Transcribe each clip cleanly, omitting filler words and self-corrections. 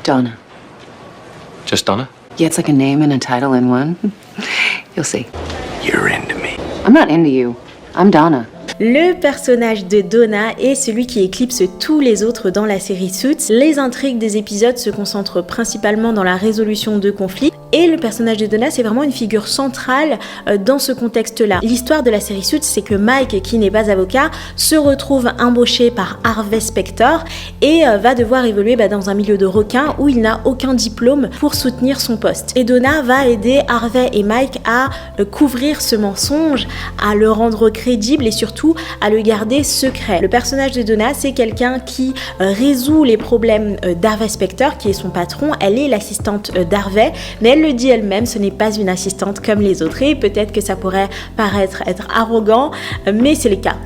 Donna. Just Donna? Yeah, it's like a name and a title in one. You'll see. You're into me. I'm not into you. I'm Donna. Le personnage de Donna est celui qui éclipse tous les autres dans la série Suits. Les intrigues des épisodes se concentrent principalement dans la résolution de conflits. Et le personnage de Donna, c'est vraiment une figure centrale dans ce contexte-là. L'histoire de la série Suits, c'est que Mike, qui n'est pas avocat, se retrouve embauché par Harvey Specter et va devoir évoluer dans un milieu de requins où il n'a aucun diplôme pour soutenir son poste. Et Donna va aider Harvey et Mike à couvrir ce mensonge, à le rendre crédible et surtout à le garder secret. Le personnage de Donna, c'est quelqu'un qui résout les problèmes d'Harvey Specter, qui est son patron. Elle est l'assistante d'Harvey, mais elle le dit elle-même, ce n'est pas une assistante comme les autres. Et peut-être que ça pourrait paraître être arrogant, mais c'est le cas.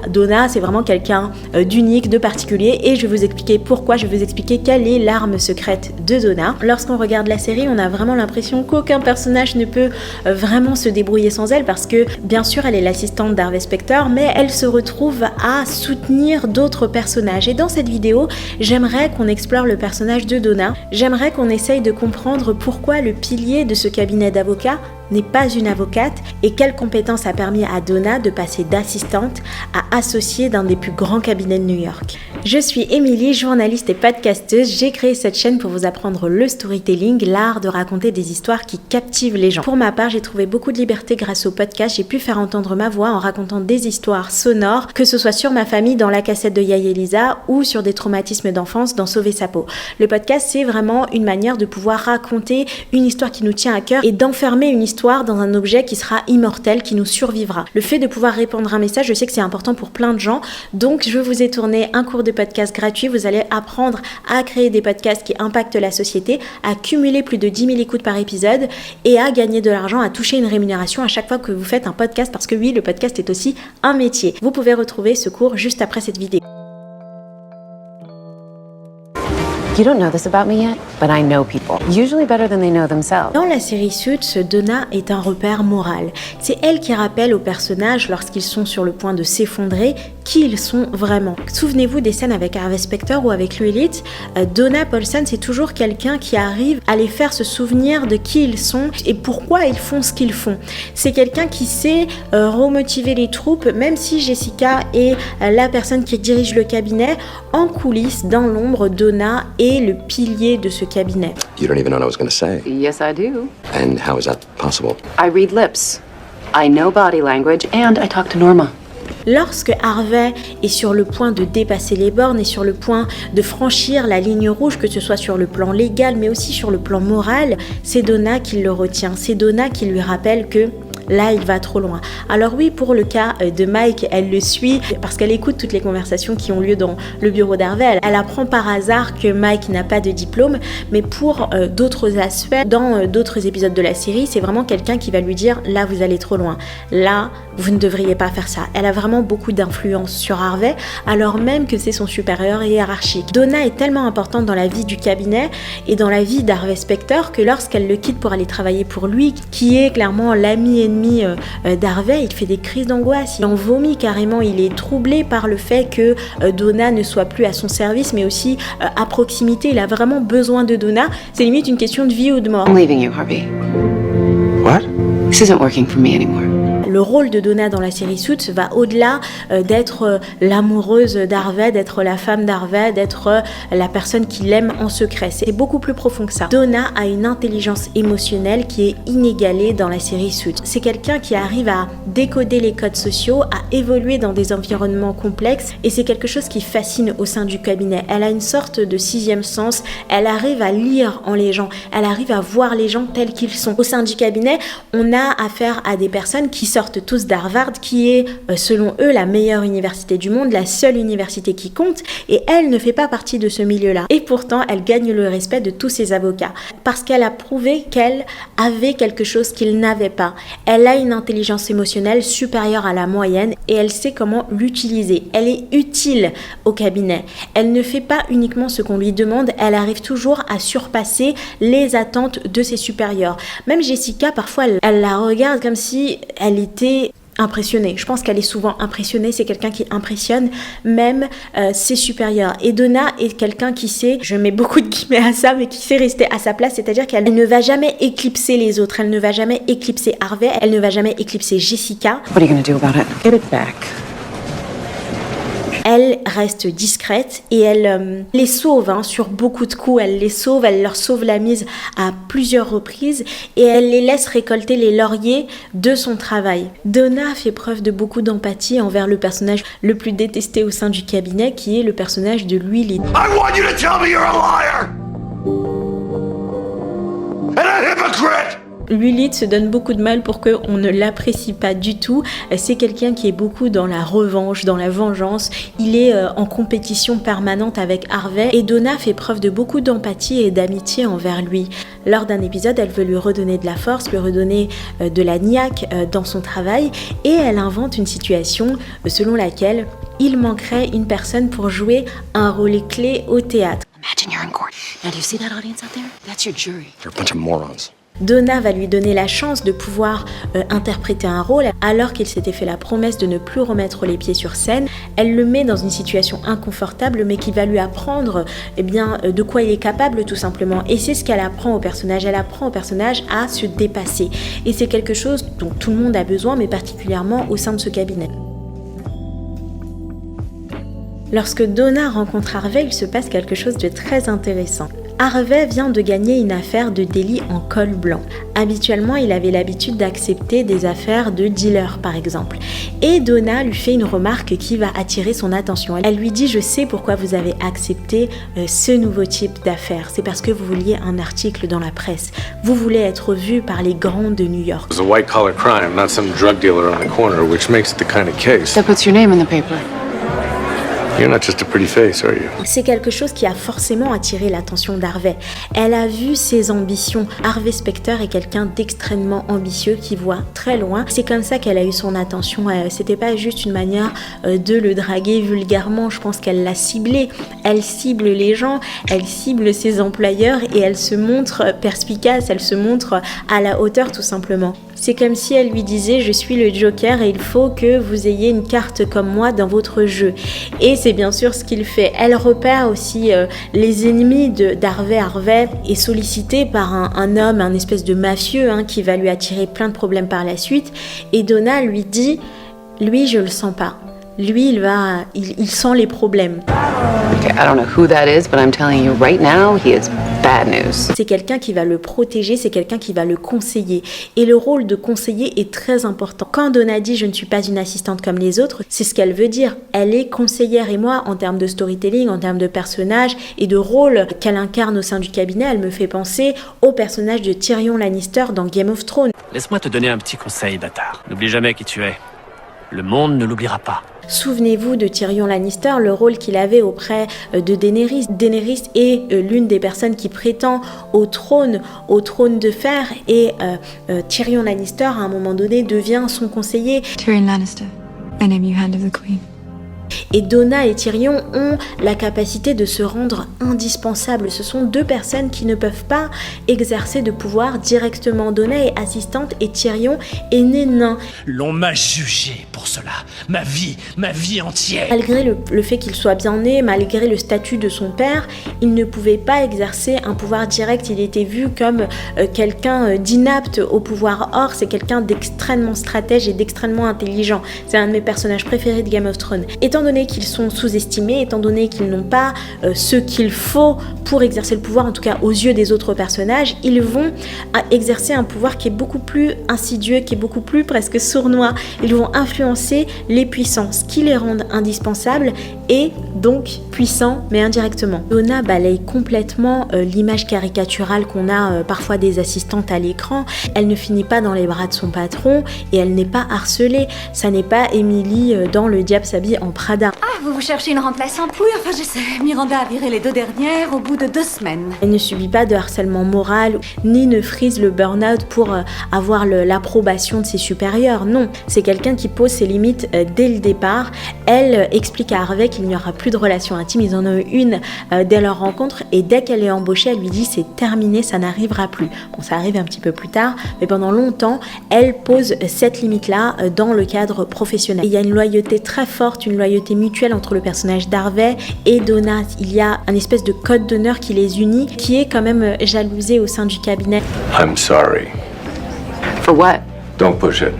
Donna, c'est vraiment quelqu'un d'unique, de particulier, et je vais vous expliquer pourquoi, je vais vous expliquer quelle est l'arme secrète de Donna. Lorsqu'on regarde la série, on a vraiment l'impression qu'aucun personnage ne peut vraiment se débrouiller sans elle, parce que bien sûr, elle est l'assistante d'Harvey Specter, mais elle se retrouve à soutenir d'autres personnages. Et dans cette vidéo, j'aimerais qu'on explore le personnage de Donna. J'aimerais qu'on essaye de comprendre pourquoi le pilier de ce cabinet d'avocats n'est pas une avocate et quelle compétence a permis à Donna de passer d'assistante à associée d'un des plus grands cabinets de New York. Je suis Émilie, journaliste et podcasteuse. J'ai créé cette chaîne pour vous apprendre le storytelling, l'art de raconter des histoires qui captivent les gens. Pour ma part, j'ai trouvé beaucoup de liberté grâce au podcast. J'ai pu faire entendre ma voix en racontant des histoires sonores, que ce soit sur ma famille dans La Cassette de Yaye et Lisa ou sur des traumatismes d'enfance dans Sauver sa peau. Le podcast, c'est vraiment une manière de pouvoir raconter une histoire qui nous tient à cœur et d'enfermer une histoire dans un objet qui sera immortel, qui nous survivra. Le fait de pouvoir répondre à un message, je sais que c'est important pour plein de gens, donc je vous ai tourné un cours de podcast gratuit. Vous allez apprendre à créer des podcasts qui impactent la société, à cumuler plus de 10 000 écoutes par épisode et à gagner de l'argent, à toucher une rémunération à chaque fois que vous faites un podcast, parce que oui, le podcast est aussi un métier. Vous pouvez retrouver ce cours juste après cette vidéo. You don't know this about me yet, but I know people. Usually better than they know themselves. Dans la série Suits, Donna est un repère moral. C'est elle qui rappelle aux personnages, lorsqu'ils sont sur le point de s'effondrer, qui ils sont vraiment. Souvenez-vous des scènes avec Harvey Specter ou avec Lilith. Donna Paulson, c'est toujours quelqu'un qui arrive à les faire se souvenir de qui ils sont et pourquoi ils font ce qu'ils font. C'est quelqu'un qui sait remotiver les troupes, même si Jessica est la personne qui dirige le cabinet. En coulisses, dans l'ombre, Donna est le pilier de ce cabinet. You don't even know what I was going to say. Yes, I do. And how is that possible? I read lips. I know body language, and I talk to Norma. Lorsque Harvey est sur le point de dépasser les bornes et sur le point de franchir la ligne rouge, que ce soit sur le plan légal mais aussi sur le plan moral, c'est Donna qui le retient. C'est Donna qui lui rappelle que là, il va trop loin. Alors oui, pour le cas de Mike, elle le suit parce qu'elle écoute toutes les conversations qui ont lieu dans le bureau d'Harvey. Elle apprend par hasard que Mike n'a pas de diplôme, mais pour d'autres aspects, dans d'autres épisodes de la série, c'est vraiment quelqu'un qui va lui dire « là, vous allez trop loin. Là, vous ne devriez pas faire ça ». Elle a vraiment beaucoup d'influence sur Harvey, alors même que c'est son supérieur hiérarchique. Donna est tellement importante dans la vie du cabinet et dans la vie d'Harvey Specter que lorsqu'elle le quitte pour aller travailler pour lui, qui est clairement l'ami ennemi d'Harvey, il fait des crises d'angoisse, il en vomit carrément, il est troublé par le fait que Donna ne soit plus à son service mais aussi à proximité. Il a vraiment besoin de Donna, c'est limite une question de vie ou de mort. I'm leaving you, Harvey. What? This isn't working for me anymore. Le rôle de Donna dans la série Suits va au-delà d'être l'amoureuse d'Harvey, d'être la femme d'Harvey, d'être la personne qui l'aime en secret. C'est beaucoup plus profond que ça. Donna a une intelligence émotionnelle qui est inégalée dans la série Suits. C'est quelqu'un qui arrive à décoder les codes sociaux, à évoluer dans des environnements complexes et c'est quelque chose qui fascine au sein du cabinet. Elle a une sorte de sixième sens, elle arrive à lire en les gens, elle arrive à voir les gens tels qu'ils sont. Au sein du cabinet, on a affaire à des personnes qui sortent tous d'Harvard, qui est selon eux la meilleure université du monde, la seule université qui compte, et elle ne fait pas partie de ce milieu-là. Et pourtant, elle gagne le respect de tous ses avocats parce qu'elle a prouvé qu'elle avait quelque chose qu'ils n'avaient pas. Elle a une intelligence émotionnelle supérieure à la moyenne et elle sait comment l'utiliser. Elle est utile au cabinet. Elle ne fait pas uniquement ce qu'on lui demande, elle arrive toujours à surpasser les attentes de ses supérieurs. Même Jessica, parfois, elle la regarde comme si elle était impressionnée. Je pense qu'elle est souvent impressionnée. C'est quelqu'un qui impressionne même ses supérieurs. Et Donna est quelqu'un qui sait, je mets beaucoup de guillemets à ça, mais qui sait rester à sa place, c'est-à-dire qu'elle ne va jamais éclipser les autres. Elle ne va jamais éclipser Harvey. Elle ne va jamais éclipser Jessica. What are you gonna do about it? Get it back. Elle reste discrète et elle les sauve sur beaucoup de coups. Elle les sauve, elle leur sauve la mise à plusieurs reprises et elle les laisse récolter les lauriers de son travail. Donna fait preuve de beaucoup d'empathie envers le personnage le plus détesté au sein du cabinet, qui est le personnage de Louis Litt. I want you to tell me you're a liar! And a hypocrite! Louis Litt se donne beaucoup de mal pour qu'on ne l'apprécie pas du tout. C'est quelqu'un qui est beaucoup dans la revanche, dans la vengeance. Il est en compétition permanente avec Harvey et Donna fait preuve de beaucoup d'empathie et d'amitié envers lui. Lors d'un épisode, elle veut lui redonner de la force, lui redonner de la niaque dans son travail et elle invente une situation selon laquelle il manquerait une personne pour jouer un rôle clé au théâtre. Imagine you're in court. Now, do you see that audience out there? That's your jury. You're a bunch of morons. Donna va lui donner la chance de pouvoir interpréter un rôle alors qu'il s'était fait la promesse de ne plus remettre les pieds sur scène. Elle le met dans une situation inconfortable mais qui va lui apprendre de quoi il est capable tout simplement. Et c'est ce qu'elle apprend au personnage. Elle apprend au personnage à se dépasser. Et c'est quelque chose dont tout le monde a besoin, mais particulièrement au sein de ce cabinet. Lorsque Donna rencontre Harvey, il se passe quelque chose de très intéressant. Harvey vient de gagner une affaire de délit en col blanc. Habituellement, il avait l'habitude d'accepter des affaires de dealer, par exemple. Et Donna lui fait une remarque qui va attirer son attention. Elle lui dit « Je sais pourquoi vous avez accepté ce nouveau type d'affaires. C'est parce que vous vouliez un article dans la presse. Vous voulez être vu par les grands de New York. » It's a white-collar crime, not some drug dealer on the corner, which makes it the kind of case. That puts your name in the paper. You're not just a pretty face, are you? C'est quelque chose qui a forcément attiré l'attention d'Harvey. Elle a vu ses ambitions. Harvey Specter est quelqu'un d'extrêmement ambitieux qui voit très loin. C'est comme ça qu'elle a eu son attention. C'était pas juste une manière de le draguer vulgairement. Je pense qu'elle l'a ciblé. Elle cible les gens, elle cible ses employeurs et elle se montre perspicace, elle se montre à la hauteur tout simplement. C'est comme si elle lui disait « Je suis le Joker et il faut que vous ayez une carte comme moi dans votre jeu. » Et c'est bien sûr ce qu'il fait. Elle repère aussi les ennemis d'Harvey. Harvey est sollicité par un homme, un espèce de mafieux qui va lui attirer plein de problèmes par la suite. Et Donna lui dit « Lui, je le sens pas. Lui, il sent les problèmes. » Okay, I don't know who that is, but I'm telling you right now, he is bad news. C'est quelqu'un qui va le protéger, c'est quelqu'un qui va le conseiller. Et le rôle de conseiller est très important. Quand Donna dit « je ne suis pas une assistante comme les autres », c'est ce qu'elle veut dire. Elle est conseillère et moi, en termes de storytelling, en termes de personnage et de rôle qu'elle incarne au sein du cabinet, elle me fait penser au personnage de Tyrion Lannister dans Game of Thrones. Laisse-moi te donner un petit conseil, bâtard. N'oublie jamais qui tu es. Le monde ne l'oubliera pas. Souvenez-vous de Tyrion Lannister, le rôle qu'il avait auprès de Daenerys. Daenerys est l'une des personnes qui prétend au trône de fer et Tyrion Lannister, à un moment donné, devient son conseiller. Tyrion Lannister, I name you Hand of the Queen. Et Donna et Tyrion ont la capacité de se rendre indispensables. Ce sont deux personnes qui ne peuvent pas exercer de pouvoir directement. Donna est assistante et Tyrion est né nain. L'on m'a jugé pour cela. Ma vie entière. Malgré le fait qu'il soit bien né, malgré le statut de son père, il ne pouvait pas exercer un pouvoir direct. Il était vu comme quelqu'un d'inapte au pouvoir. Or, c'est quelqu'un d'extrêmement stratège et d'extrêmement intelligent. C'est un de mes personnages préférés de Game of Thrones. Étant donné qu'ils sont sous-estimés, étant donné qu'ils n'ont pas ce qu'il faut pour exercer le pouvoir, en tout cas aux yeux des autres personnages, ils vont exercer un pouvoir qui est beaucoup plus insidieux, qui est beaucoup plus presque sournois. Ils vont influencer les puissants, ce qui les rend indispensables et donc puissants, mais indirectement. Donna balaye complètement l'image caricaturale qu'on a parfois des assistantes à l'écran. Elle ne finit pas dans les bras de son patron et elle n'est pas harcelée. Ça n'est pas Emily dans Le Diable s'habille en Prada. I vous cherchez une remplaçante? Oui, enfin j'essaie. Miranda a viré les 2 dernières au bout de 2 semaines. Elle ne subit pas de harcèlement moral, ni ne frise le burn-out pour avoir l'approbation de ses supérieurs. Non, c'est quelqu'un qui pose ses limites dès le départ. Elle explique à Harvey qu'il n'y aura plus de relation intime. Ils en ont eu une dès leur rencontre et dès qu'elle est embauchée, elle lui dit c'est terminé, ça n'arrivera plus. Bon, ça arrive un petit peu plus tard, mais pendant longtemps, elle pose cette limite-là dans le cadre professionnel. Et il y a une loyauté très forte, une loyauté mutuelle entre le personnage d'Harvey et Donna. Il y a un espèce de code d'honneur qui les unit, qui est quand même jalousé au sein du cabinet. I'm sorry. For what? Don't push it.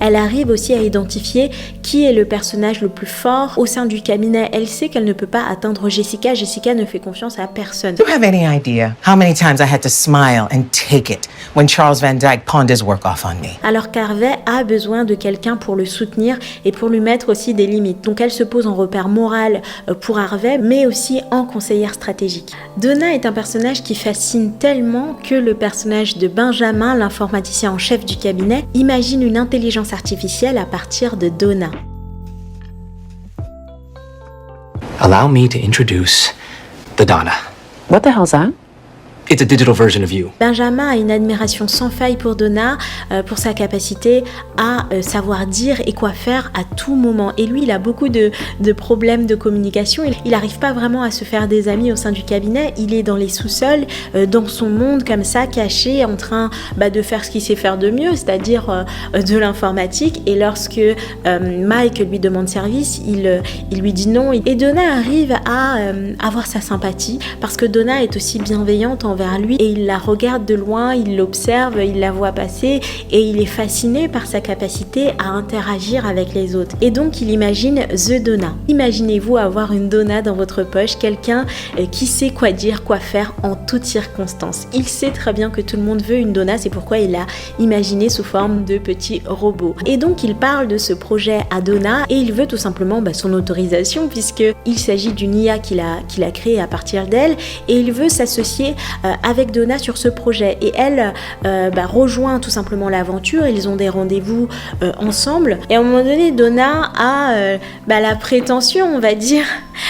Elle arrive aussi à identifier qui est le personnage le plus fort au sein du cabinet. Elle sait qu'elle ne peut pas atteindre Jessica. Jessica ne fait confiance à personne. Do you have any idea how many times I had to smile and take it when Charles Van Dyke pawned his work off on me? Alors qu'Harvey a besoin de quelqu'un pour le soutenir et pour lui mettre aussi des limites. Donc elle se pose en repère moral pour Harvey, mais aussi en conseillère stratégique. Donna est un personnage qui fascine tellement que le personnage de Benjamin, l'informaticien en chef du cabinet, imagine une intelligence artificielle à partir de Donna. Allow me to introduce the Donna. What the hell's that? It's a digital version of you. Benjamin a une admiration sans faille pour Donna, pour sa capacité à savoir dire et quoi faire à tout moment. Et lui, il a beaucoup de problèmes de communication. Il n'arrive pas vraiment à se faire des amis au sein du cabinet. Il est dans les sous-sols, dans son monde comme ça, caché, en train de faire ce qu'il sait faire de mieux, c'est-à-dire de l'informatique. Et lorsque Mike lui demande service, il lui dit non. Et Donna arrive à avoir sa sympathie parce que Donna est aussi bienveillante envers lui et il la regarde de loin, il l'observe, il la voit passer et il est fasciné par sa capacité à interagir avec les autres. Et donc il imagine The Donna. Imaginez-vous avoir une Donna dans votre poche, quelqu'un qui sait quoi dire, quoi faire en toutes circonstances. Il sait très bien que tout le monde veut une Donna, c'est pourquoi il l'a imaginé sous forme de petit robot. Et donc il parle de ce projet à Donna et il veut tout simplement son autorisation puisqu'il s'agit d'une IA qu'il a créée à partir d'elle et il veut s'associer avec Donna sur ce projet et elle rejoint tout simplement l'aventure. Ils ont des rendez-vous ensemble et à un moment donné Donna a la prétention, on va dire,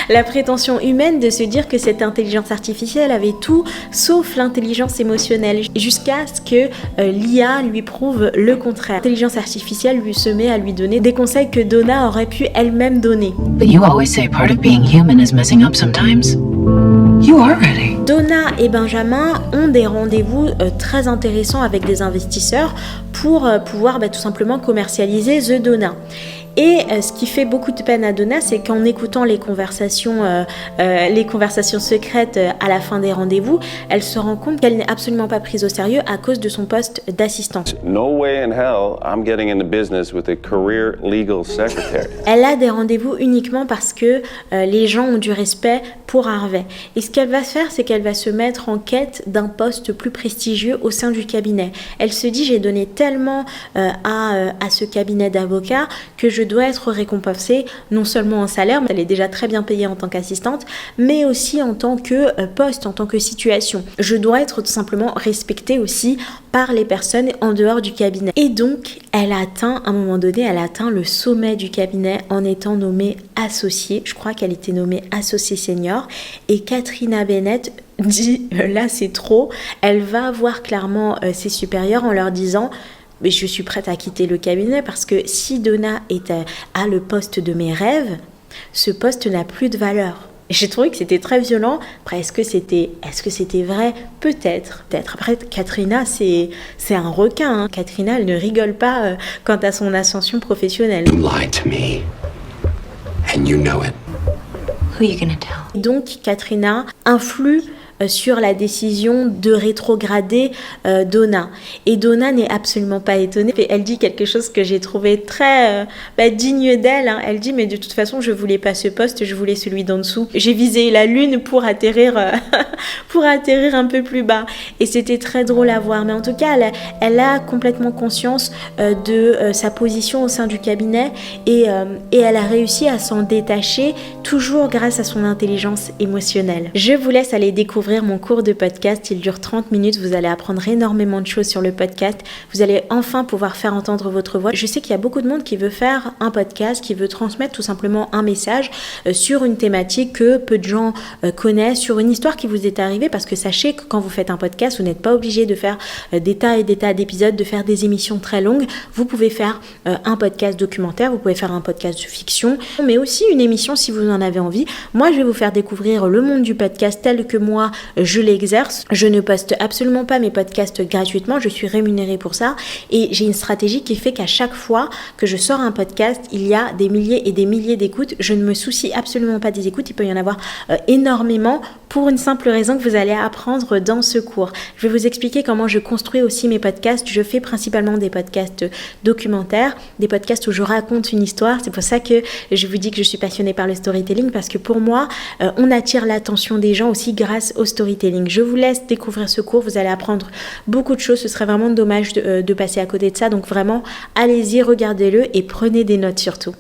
la prétention humaine de se dire que cette intelligence artificielle avait tout sauf l'intelligence émotionnelle jusqu'à ce que l'IA lui prouve le contraire. L'intelligence artificielle se met à lui donner des conseils que Donna aurait pu elle-même donner. But you always say part of being human is messing up sometimes. You are ready. Donna et Benjamin ont des rendez-vous très intéressants avec des investisseurs pour pouvoir tout simplement commercialiser The Donna. Et ce qui fait beaucoup de peine à Donna, c'est qu'en écoutant les conversations secrètes à la fin des rendez-vous, elle se rend compte qu'elle n'est absolument pas prise au sérieux à cause de son poste d'assistante. No way in hell I'm getting into business with a career legal secretary. Elle a des rendez-vous uniquement parce que les gens ont du respect pour Harvey. Et ce qu'elle va faire, c'est qu'elle va se mettre en quête d'un poste plus prestigieux au sein du cabinet. Elle se dit, j'ai donné tellement à ce cabinet d'avocats que je dois être récompensée non seulement en salaire, mais elle est déjà très bien payée en tant qu'assistante, mais aussi en tant que poste, en tant que situation. Je dois être tout simplement respectée aussi par les personnes en dehors du cabinet. Et donc, à un moment donné, elle atteint le sommet du cabinet en étant nommée associée. Je crois qu'elle était nommée associée senior. Et Katrina Bennett dit, là c'est trop. Elle va voir clairement ses supérieurs en leur disant... Mais je suis prête à quitter le cabinet parce que si Donna a le poste de mes rêves, ce poste n'a plus de valeur. Et j'ai trouvé que c'était très violent. Après, est-ce que c'était vrai? Peut-être. Après, Katrina, c'est un requin. Hein. Katrina, elle ne rigole pas quant à son ascension professionnelle. You lied to me, and you know it. Who are you gonna tell? Donc, Katrina influe sur la décision de rétrograder Donna. Et Donna n'est absolument pas étonnée. Et elle dit quelque chose que j'ai trouvé très digne d'elle. Hein. Elle dit, mais de toute façon, je voulais pas ce poste, je voulais celui d'en dessous. J'ai visé la lune pour atterrir un peu plus bas. Et c'était très drôle à voir. Mais en tout cas, elle a complètement conscience de sa position au sein du cabinet et elle a réussi à s'en détacher, toujours grâce à son intelligence émotionnelle. Je vous laisse aller découvrir découvrir mon cours de podcast. Il dure 30 minutes. Vous allez apprendre énormément de choses sur le podcast. Vous allez enfin pouvoir faire entendre votre voix. Je sais qu'il y a beaucoup de monde qui veut faire un podcast, qui veut transmettre tout simplement un message sur une thématique que peu de gens connaissent, sur une histoire qui vous est arrivée, parce que sachez que quand vous faites un podcast, vous n'êtes pas obligé de faire des tas et des tas d'épisodes, de faire des émissions très longues. Vous pouvez faire un podcast documentaire, vous pouvez faire un podcast de fiction, mais aussi une émission si vous en avez envie. Moi, je vais vous faire découvrir le monde du podcast tel que moi, je l'exerce. Je ne poste absolument pas mes podcasts gratuitement, je suis rémunérée pour ça et j'ai une stratégie qui fait qu'à chaque fois que je sors un podcast, il y a des milliers et des milliers d'écoutes. Je ne me soucie absolument pas des écoutes, il peut y en avoir énormément pour une simple raison que vous allez apprendre dans ce cours. Je vais vous expliquer comment je construis aussi mes podcasts. Je fais principalement des podcasts documentaires, des podcasts où je raconte une histoire. C'est pour ça que je vous dis que je suis passionnée par le storytelling, parce que pour moi, on attire l'attention des gens aussi grâce au storytelling. Je vous laisse découvrir ce cours, vous allez apprendre beaucoup de choses. Ce serait vraiment dommage de passer à côté de ça. Donc vraiment, allez-y, regardez-le et prenez des notes surtout.